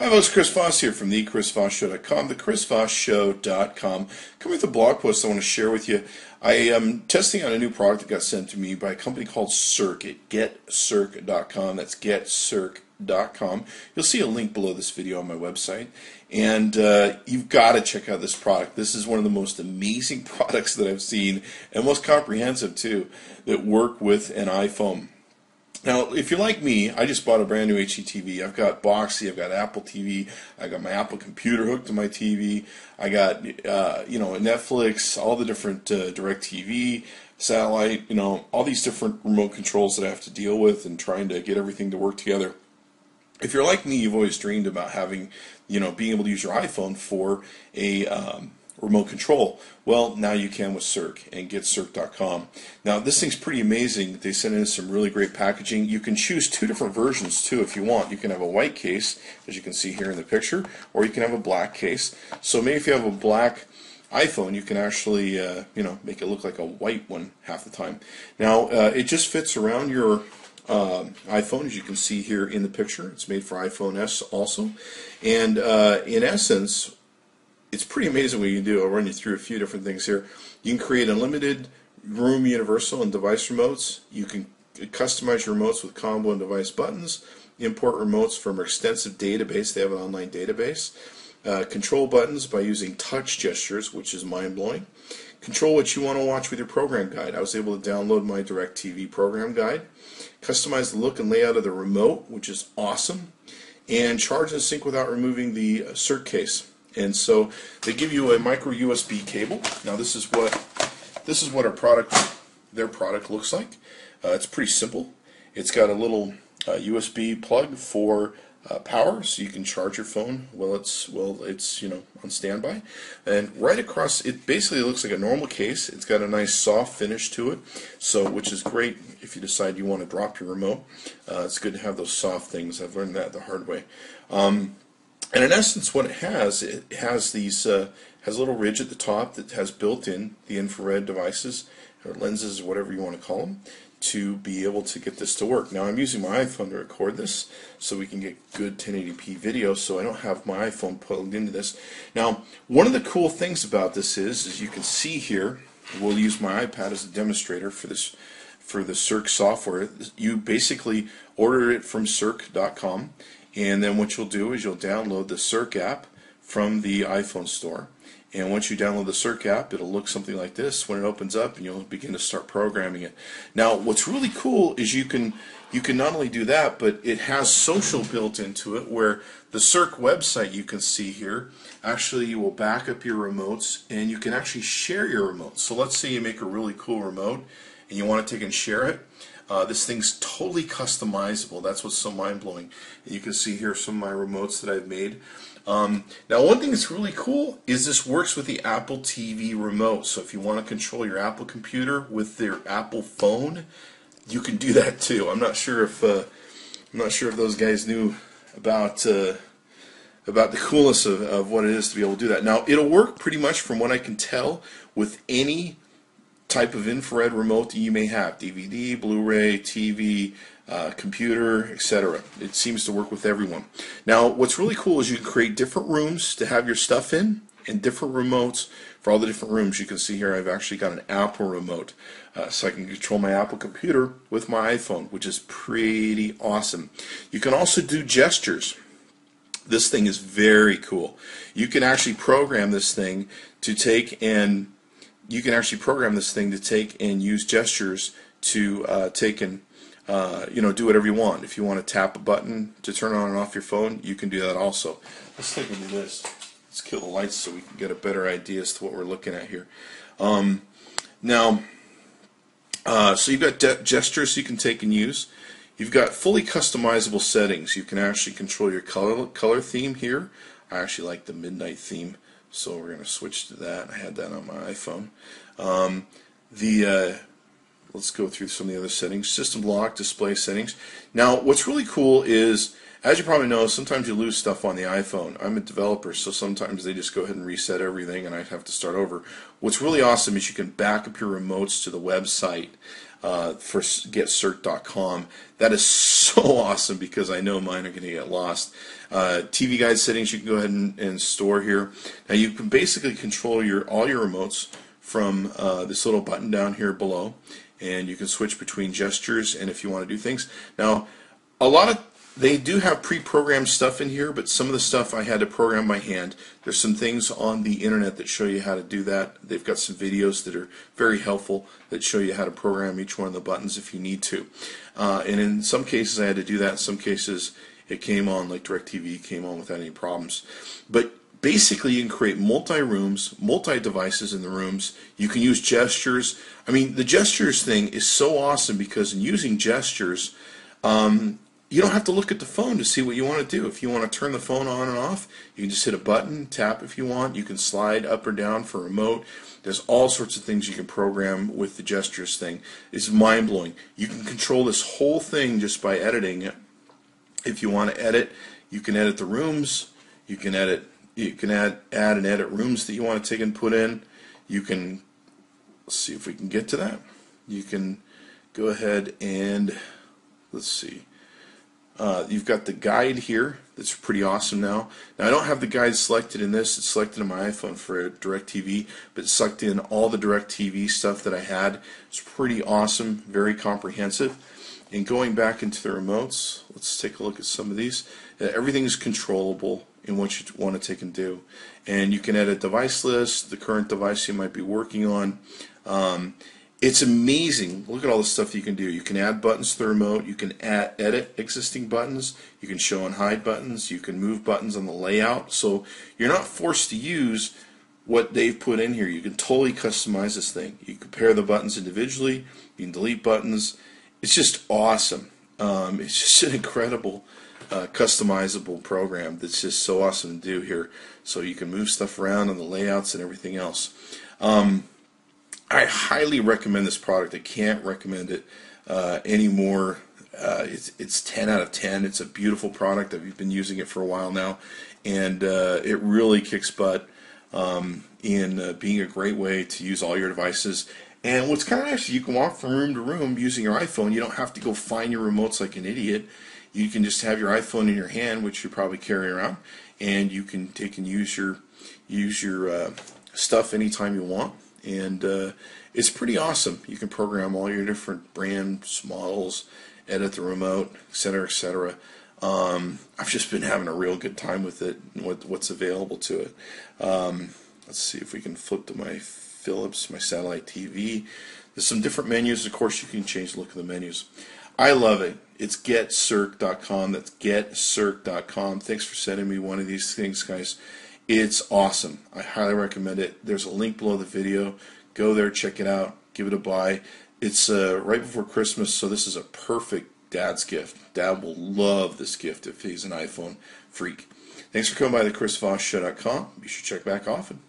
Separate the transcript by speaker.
Speaker 1: Hi folks, Chris Voss here from the chrisvossshow.com, the chrisvossshow.com. Coming with a blog post I want to share with you. I am testing out a new product that got sent to me by a company called Surc at getsurc.com. That's getsurc.com. You'll see a link below this video on my website. And you've got to check out this product. This is one of the most amazing products that I've seen, and most comprehensive too, that work with an iPhone. Now, if you're like me, I just bought a brand new HDTV. I've got Boxy, I've got Apple TV, I got my Apple computer hooked to my TV, I got Netflix, all the different DirecTV, satellite, all these different remote controls that I have to deal with and trying to get everything to work together. If you're like me, you've always dreamed about having, being able to use your iPhone for a remote control. Well, now you can with Surc and getsurc.com. Now, this thing's pretty amazing. They sent in some really great packaging. You can choose two different versions too if you want. You can have a white case, as you can see here in the picture, or you can have a black case. So maybe if you have a black iPhone, you can actually, make it look like a white one half the time. Now, it just fits around your iPhone, as you can see here in the picture. It's made for iPhone S also, and in essence, it's pretty amazing what you can do. I'll run you through a few different things here. You can create unlimited room, universal, and device remotes. You can customize your remotes with combo and device buttons. Import remotes from an extensive database. They have an online database. Control buttons by using touch gestures, which is mind-blowing. Control what you want to watch with your program guide. I was able to download my DirecTV program guide. Customize the look and layout of the remote, which is awesome. And charge and sync without removing the Surc case. And so they give you a micro USB cable. Now this is what their product looks like. It's pretty simple. It's got a little USB plug for power, so you can charge your phone while it's on standby. And right across, it basically looks like a normal case. It's got a nice soft finish to it, which is great if you decide you want to drop your remote. It's good to have those soft things. I've learned that the hard way. And in essence, what it has these has a little ridge at the top that has built-in the infrared devices or lenses or whatever you want to call them to be able to get this to work. Now I'm using my iPhone to record this so we can get good 1080p video, so I don't have my iPhone plugged into this. Now, one of the cool things about this is, as you can see here, we'll use my iPad as a demonstrator for this. For the Surc software, you basically order it from surc.com, and then what you'll do is you'll download the Surc app from the iPhone store. And once you download the Surc app, it'll look something like this when it opens up, and you'll begin to start programming it. Now, what's really cool is you can not only do that, but it has social built into it, where the Surc website you can see here, actually you will back up your remotes, and you can actually share your remotes. So let's say you make a really cool remote, and you want to take and share it. This thing's totally customizable. That's what's so mind-blowing. You can see here some of my remotes that I've made. Now, one thing that's really cool is this works with the Apple TV remote. So if you want to control your Apple computer with your Apple phone, you can do that too. I'm not sure if those guys knew about the coolness of what it is to be able to do that. Now, it'll work pretty much, from what I can tell, with any type of infrared remote that you may have: DVD, Blu-ray, TV, computer, etc. It seems to work with everyone. Now, what's really cool is you can create different rooms to have your stuff in, and different remotes for all the different rooms. You can see here I've actually got an Apple remote, so I can control my Apple computer with my iPhone, which is pretty awesome. You can also do gestures. This thing is very cool. You can actually program this thing to take and use gestures to take and do whatever you want. If you want to tap a button to turn on and off your phone, you can do that also. Let's take a look at this. Let's kill the lights so we can get a better idea as to what we're looking at here. So you've got gestures you can take and use. You've got fully customizable settings. You can actually control your color theme here. I actually like the midnight theme, so we're going to switch to that. I had that on my iPhone. Let's go through some of the other settings. System lock, display settings. Now, what's really cool is, as you probably know, sometimes you lose stuff on the iPhone. I'm a developer, so sometimes they just go ahead and reset everything, and I have to start over. What's really awesome is you can back up your remotes to the website. for getsurc.com. That is so awesome because I know mine are going to get lost. TV guide settings you can go ahead and store here. Now you can basically control all your remotes from this little button down here below, and you can switch between gestures and if you want to do things. Now they do have pre-programmed stuff in here, but some of the stuff I had to program by hand. There's some things on the internet that show you how to do that. They've got some videos that are very helpful that show you how to program each one of the buttons if you need to. And in some cases I had to do that. In some cases it came on, like DirecTV came on without any problems. But basically you can create multi-rooms, multi-devices in the rooms. You can use gestures. I mean, the gestures thing is so awesome because in using gestures, you don't have to look at the phone to see what you want to do. If you want to turn the phone on and off, you can just hit a button, tap if you want. You can slide up or down for remote. There's all sorts of things you can program with the gestures thing. It's mind-blowing. You can control this whole thing just by editing it. If you want to edit, you can edit the rooms. You can add and edit rooms that you want to take and put in. You can, let's see if we can get to that. You can go ahead and, let's see. You've got the guide here. That's pretty awesome now. Now I don't have the guide selected in this. It's selected in my iPhone for DirecTV, but it's selected in all the DirecTV stuff that I had. It's pretty awesome, very comprehensive. And going back into the remotes, let's take a look at some of these. Everything's controllable in what you want to take and do. And you can edit device list, the current device you might be working on. It's amazing. Look at all the stuff you can do. You can add buttons to the remote. You can edit existing buttons. You can show and hide buttons. You can move buttons on the layout. So you're not forced to use what they've put in here. You can totally customize this thing. You can pair the buttons individually. You can delete buttons. It's just awesome. It's just an incredible customizable program that's just so awesome to do here. So you can move stuff around on the layouts and everything else. I highly recommend this product. I can't recommend it anymore. It's 10 out of 10. It's a beautiful product. I've been using it for a while now, and it really kicks butt in being a great way to use all your devices. And what's kind of nice, you can walk from room to room using your iPhone. You don't have to go find your remotes like an idiot. You can just have your iPhone in your hand, which you probably carry around, and you can take and use your stuff anytime you want. And it's pretty awesome. You can program all your different brands, models, edit the remote, etc., etc. I've just been having a real good time with it and what's available to it. Let's see if we can flip to my Philips, my satellite TV. There's some different menus. Of course, you can change the look of the menus. I love it. It's getsurc.com. That's getsurc.com. Thanks for sending me one of these things, guys. It's awesome. I highly recommend it. There's a link below the video. Go there, check it out, give it a buy. It's right before Christmas, so this is a perfect dad's gift. Dad will love this gift if he's an iPhone freak. Thanks for coming by the ChrisVossShow.com. Be sure to check back often.